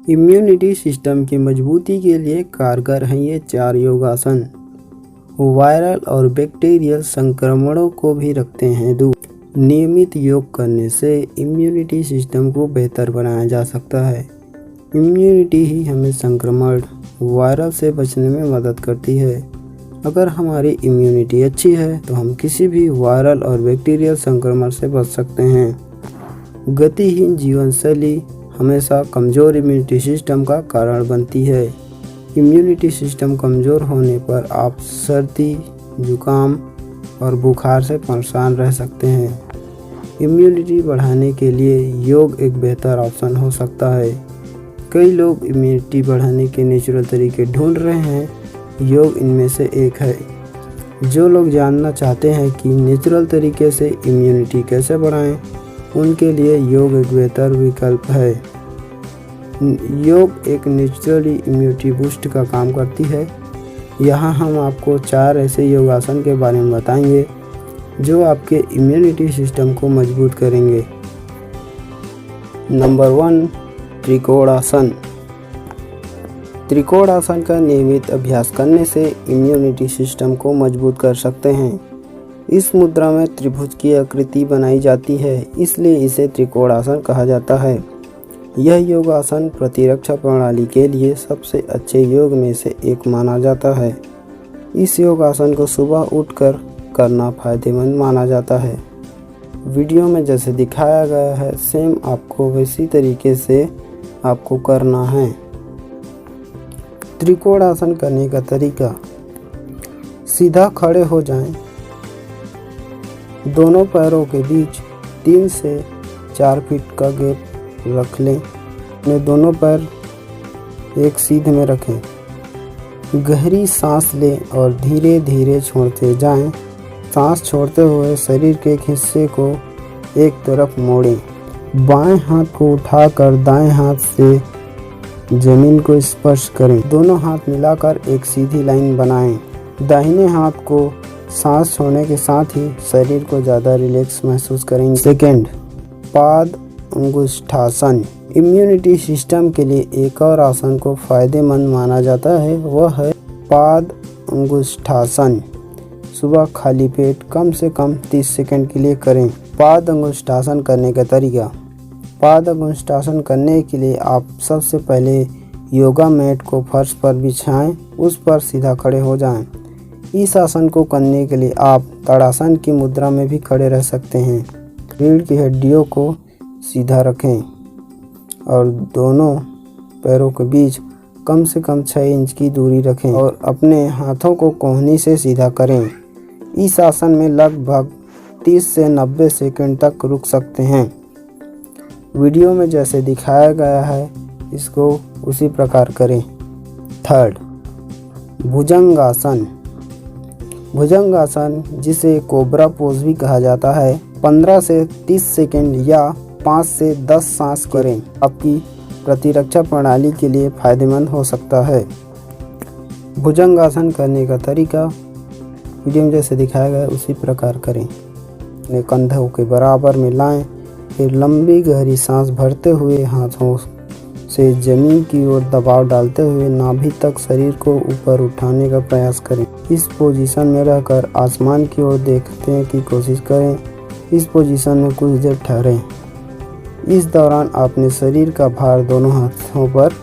Immunity system की मजबूती के लिए कारगर हैं ये 4 योगासन। वायरल और बैक्टीरियल संक्रमणों को भी रखते हैं दूर। नियमित योग करने से इम्यूनिटी सिस्टम को बेहतर बनाया जा सकता है। इम्यूनिटी ही हमें संक्रमण वायरस से बचने में मदद करती है। अगर हमारी इम्यूनिटी अच्छी है तो हम किसी भी वायरल और बैक्टीरियल संक्रमण से बच सकते हैं। गतिहीन जीवन शैली हमेशा कमज़ोर इम्यूनिटी सिस्टम का कारण बनती है। इम्यूनिटी सिस्टम कमज़ोर होने पर आप सर्दी, जुकाम और बुखार से परेशान रह सकते हैं। इम्यूनिटी बढ़ाने के लिए योग एक बेहतर ऑप्शन हो सकता है। कई लोग इम्यूनिटी बढ़ाने के नेचुरल तरीके ढूंढ रहे हैं, योग इनमें से एक है। जो लोग जानना चाहते हैं कि नेचुरल तरीके से इम्यूनिटी कैसे बढ़ाएं, उनके लिए योग एक बेहतर विकल्प है। योग एक नेचुरली इम्यूनिटी बूस्ट का काम करती है। यहाँ हम आपको 4 ऐसे योगासन के बारे में बताएंगे जो आपके इम्यूनिटी सिस्टम को मजबूत करेंगे। नंबर 1, त्रिकोणासन। त्रिकोणासन का नियमित अभ्यास करने से इम्यूनिटी सिस्टम को मजबूत कर सकते हैं। इस मुद्रा में त्रिभुज की आकृति बनाई जाती है, इसलिए इसे त्रिकोणासन कहा जाता है। यह योगासन प्रतिरक्षा प्रणाली के लिए सबसे अच्छे योग में से एक माना जाता है। इस योगासन को सुबह उठकर करना फायदेमंद माना जाता है। वीडियो में जैसे दिखाया गया है सेम आपको वैसी तरीके से आपको करना है। त्रिकोणासन करने का तरीका: सीधा खड़े हो जाएं। दोनों पैरों के बीच 3 से 4 फीट का गैप रख लें। अपने दोनों पैर एक सीध में रखें। गहरी सांस लें और धीरे धीरे छोड़ते जाएं। सांस छोड़ते हुए शरीर के एक हिस्से को एक तरफ मोड़ें। बाएं हाथ को उठाकर दाएं हाथ से जमीन को स्पर्श करें। दोनों हाथ मिलाकर एक सीधी लाइन बनाएं। दाहिने हाथ को सांस छोड़ने के साथ ही शरीर को ज़्यादा रिलैक्स महसूस करेंगे। सेकंड, पाद अंगुष्ठासन। इम्यूनिटी सिस्टम के लिए एक और आसन को फायदेमंद माना जाता है, वह है पाद अंगुष्ठासन। सुबह खाली पेट कम से कम 30 सेकंड के लिए करें। पाद अंगुष्ठासन करने का तरीका: पाद अंगुष्ठासन करने के लिए आप सबसे पहले योगा मैट को फर्श पर बिछाएं, उस पर सीधा खड़े हो जाएं। इस आसन को करने के लिए आप ताड़ासन की मुद्रा में भी खड़े रह सकते हैं। रीढ़ की हड्डियों को सीधा रखें और दोनों पैरों के बीच कम से कम 6 इंच की दूरी रखें और अपने हाथों को कोहनी से सीधा करें। इस आसन में लगभग 30 से 90 सेकंड तक रुक सकते हैं। वीडियो में जैसे दिखाया गया है इसको उसी प्रकार करें। थर्ड, भुजंगासन। भुजंगासन, जिसे कोबरा पोज भी कहा जाता है, 15 से 30 सेकंड या 5 से 10 सांस करें। आपकी प्रतिरक्षा प्रणाली के लिए फायदेमंद हो सकता है। भुजंगासन करने का तरीका वीडियो में जैसे दिखाया गया उसी प्रकार करें। अपने कंधों के बराबर में लाएं, फिर लंबी गहरी सांस भरते हुए हाथों से जमीन की ओर दबाव डालते हुए नाभि तक शरीर को ऊपर उठाने का प्रयास करें। इस पोजीशन में रहकर आसमान की ओर देखने की कोशिश करें। इस पोजीशन में कुछ देर ठहरें। इस दौरान अपने शरीर का भार दोनों हाथों पर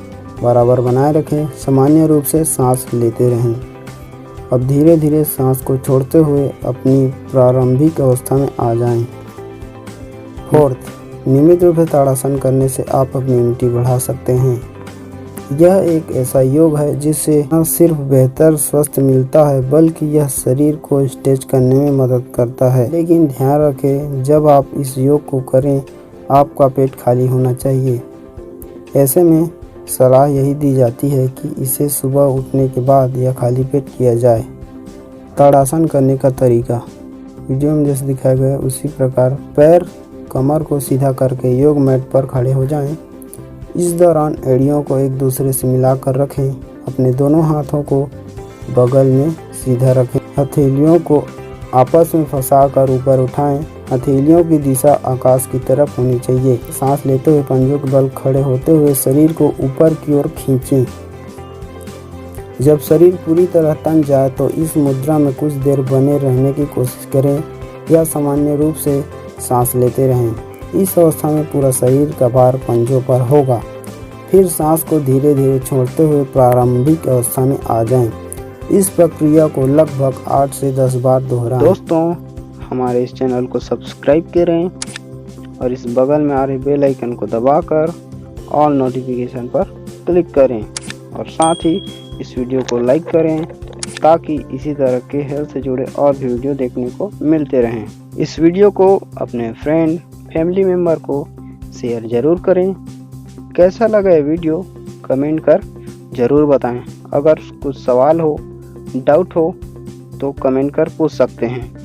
बराबर बनाए रखें। सामान्य रूप से सांस लेते रहें। अब धीरे धीरे सांस को छोड़ते हुए अपनी प्रारंभिक अवस्था में आ जाएं। फोर्थ, नियमित रूप से ताड़ासन करने से आप अपनी इम्यूनिटी बढ़ा सकते हैं। यह एक ऐसा योग है जिससे न सिर्फ बेहतर स्वास्थ्य मिलता है बल्कि यह शरीर को स्ट्रेच करने में मदद करता है। लेकिन ध्यान रखें, जब आप इस योग को करें आपका पेट खाली होना चाहिए। ऐसे में सलाह यही दी जाती है कि इसे सुबह उठने के बाद या खाली पेट किया जाए। ताड़ासन करने का तरीका वीडियो में जैसे दिखाया गया उसी प्रकार पैर कमर को सीधा करके योग मैट पर खड़े हो जाएं। इस दौरान एड़ियों को एक दूसरे से मिलाकर रखें। अपने दोनों हाथों को बगल में सीधा रखें। हथेलियों को आपस में फंसाकर ऊपर उठाएं हथेलियों की दिशा आकाश की तरफ होनी चाहिए। सांस लेते हुए पंजों के बल खड़े होते हुए शरीर को ऊपर की ओर खींचें। जब शरीर पूरी तरह तन जाए तो इस मुद्रा में कुछ देर बने रहने की कोशिश करें या सामान्य रूप से सांस लेते रहें। इस अवस्था में पूरा शरीर का भार पंजों पर होगा। फिर सांस को धीरे धीरे छोड़ते हुए प्रारंभिक अवस्था में आ जाएं। इस प्रक्रिया को लगभग 8 से 10 बार दोहराएं। दोस्तों, हमारे इस चैनल को सब्सक्राइब करें और इस बगल में आ रहे बेल आइकन को दबाकर ऑल नोटिफिकेशन पर क्लिक करें और साथ ही इस वीडियो को लाइक करें ताकि इसी तरह के हेल्थ से जुड़े और भी वीडियो देखने को मिलते रहें। इस वीडियो को अपने फ्रेंड फैमिली मेम्बर को शेयर ज़रूर करें। कैसा लगा ये वीडियो कमेंट कर ज़रूर बताएं। अगर कुछ सवाल हो, डाउट हो तो कमेंट कर पूछ सकते हैं।